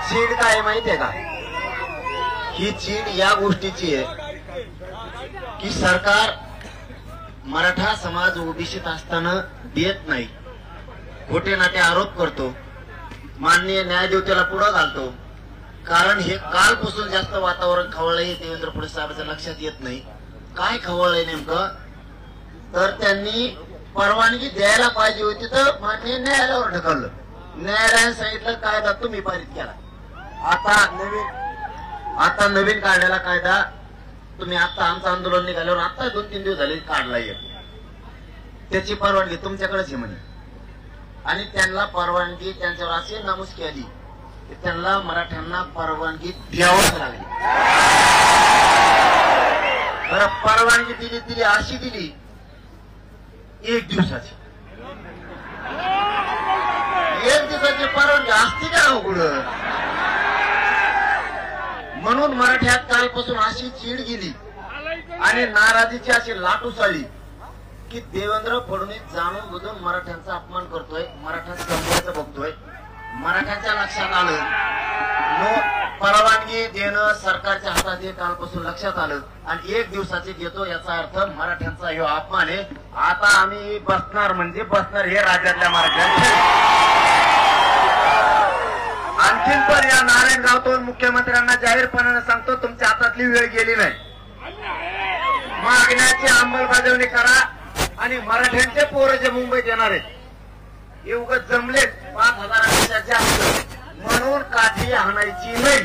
चीड काय माहितीये का? ही चीड या गोष्टीची आहे की सरकार मराठा समाज ओबीसीत असताना देत नाही, खोटे नाटे आरोप करतो, माननीय न्यायदेवतेला पुढे घालतो. कारण हे कालपासून जास्त वातावरण खवळलंय. देवेंद्र फडणवीस साहेबांच्या लक्षात येत नाही काय खवळलंय नेमकं. तर त्यांनी परवानगी द्यायला पाहिजे होती तर मान्य न्यायालयावर ढकललं. न्यायालयाने सांगितलं कायदा तुम्ही पारित केला. आता नवीन काढलेला कायदा तुम्ही आता आमचं आंदोलन निघाल्यावर आता 2-3 दिवस झाले काढलाय. त्याची परवानगी तुमच्याकडेच आहे म्हणे. आणि त्यांना परवानगी त्यांच्यावर अशी नामुष्की आली की त्यांना मराठ्यांना परवानगी द्यावंच लागली. बरं, परवानगी दिली अशी दिली 1 दिवसाची. 1 दिवसाची परवानगी असती का उघड. म्हणून मराठ्यात कालपासून अशी चीड गेली आणि नाराजीची अशी लाट उसळली की देवेंद्र फडणवीस जाणून बुजून मराठ्यांचा अपमान करतोय, मराठ्यांचा संघर्ष बघतोय. मराठ्यांच्या लक्षात आलं परवानगी देणं सरकारच्या हातात हे कालपासून लक्षात आलं आणि 1 दिवसाची देतो याचा अर्थ मराठ्यांचा हे अपमान आहे. आता आम्ही बसणार म्हणजे बसणार हे राज्यातल्या मराठ्यांचे. आणखीन पण या नारायणगावतून मुख्यमंत्र्यांना जाहीरपणाने सांगतो, तुमच्या हातातली वेळ गेली नाही. मागण्याची अंमलबजावणी करा आणि मराठ्यांचे पोरं जे मुंबईत येणार आहेत हे उगाच जमलेत 5,000पेक्षा जास्त म्हणून काठी हाणायची नाही.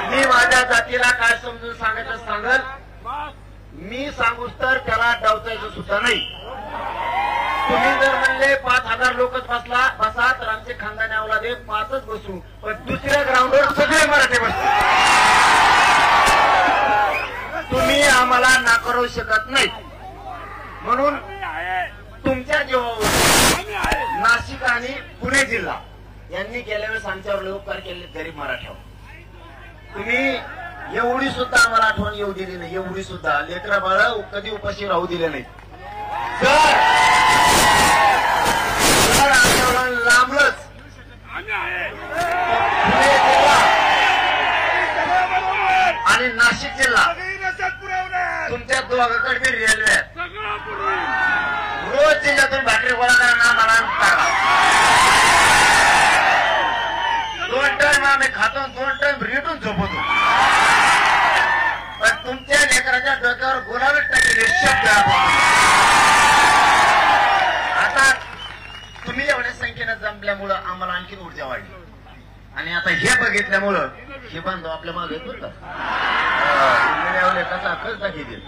मी माझ्या जातीला काय समजून सांगायचं सांगल, मी सांगूच तर त्याला डावचायचं सुद्धा नाही. तुम्ही जर म्हणले 5,000 लोकच बसा तर आमचे खानदानी अवलादे 5च बसू, पण दुसऱ्या ग्राउंडवर सगळे मराठे बसतील. तुम्ही आम्हाला नाकारू शकत नाही. म्हणून तुमच्या जीवावर नाशिक आणि पुणे जिल्हा यांनी गेल्या वेळेस आमच्यावर लय उपकार केले गरीब मराठ्यावर. तुम्ही एवढी सुद्धा आम्हाला आठवण येऊ दिली नाही. एवढी सुद्धा लेकरं बाळ कधी उपाशी राहू दिले नाही. जर आंदोलन लांबलंच पुणे जिल्हा आणि नाशिक जिल्हा तुमच्या दोघांकडे बी रेल्वे आहेत. रोज जिल्ह्यातून भाकरी गोळा करा मला 2 टाइम आम्ही खातो, 2 टाइम रेटून झोपतो. पण तुमच्या लेकराच्या डोक्यावर गुलाबी टाकलेले शब्द. आता तुम्ही एवढ्या संख्येनं जमल्यामुळं आम्हाला आणखी ऊर्जा वाढली आणि आता हे बघितल्यामुळं हे बांधव आपल्या मागे बरं कसा खर्च दाखवतील.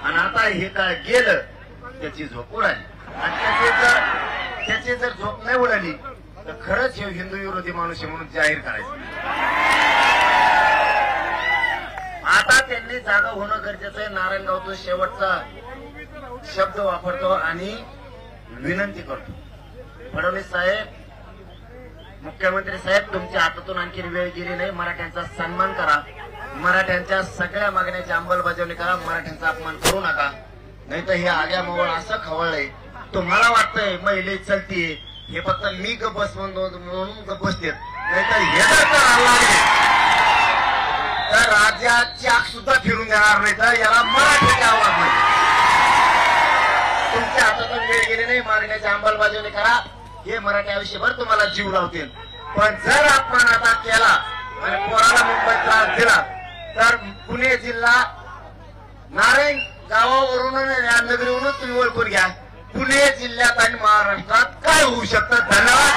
आणि आता हे काय गेलं त्याची झोप उडाली आणि त्याची जर झोप नाही उडाली तर खरंच हे हिंदू विरोधी माणूस आहे म्हणून जाहीर करायचं. आता त्यांनी जागा होणं गरजेचं आहे. नारायणगावचा शेवटचा शब्द वापरतो आणि विनंती करतो, फडणवीस साहेब, मुख्यमंत्री साहेब, तुमच्या हातातून आणखी वेळ गेली नाही. मराठ्यांचा सन्मान करा, मराठ्यांच्या सगळ्या मागण्याची अंमलबजावणी करा, मराठ्यांचा अपमान करू नका. नाही तर हे आग्या मोवळ असं खवळलंय. तुम्हाला वाटतंय महिले चलतीये हे फक्त मी गप बस म्हणून गप बसतेत, नाही तर हे तर राज्यात चाक सुद्धा फिरून देणार नाही. तर याला मराठीचे आवाज नाही. तुमच्या हातातून वेळ गेली नाही. मागण्याची अंमलबजावणी करा. हे मराठी आयुष्यभर तुम्हाला जीव लावतील. पण जर आपण आता केला आणि पोराला मुंबईत त्रास दिला तर पुणे जिल्हा नारायण गावावरून या नगरीवरून तुम्ही ओळखून घ्या पुणे जिल्ह्यात आणि महाराष्ट्रात काय होऊ शकतं. धन्यवाद.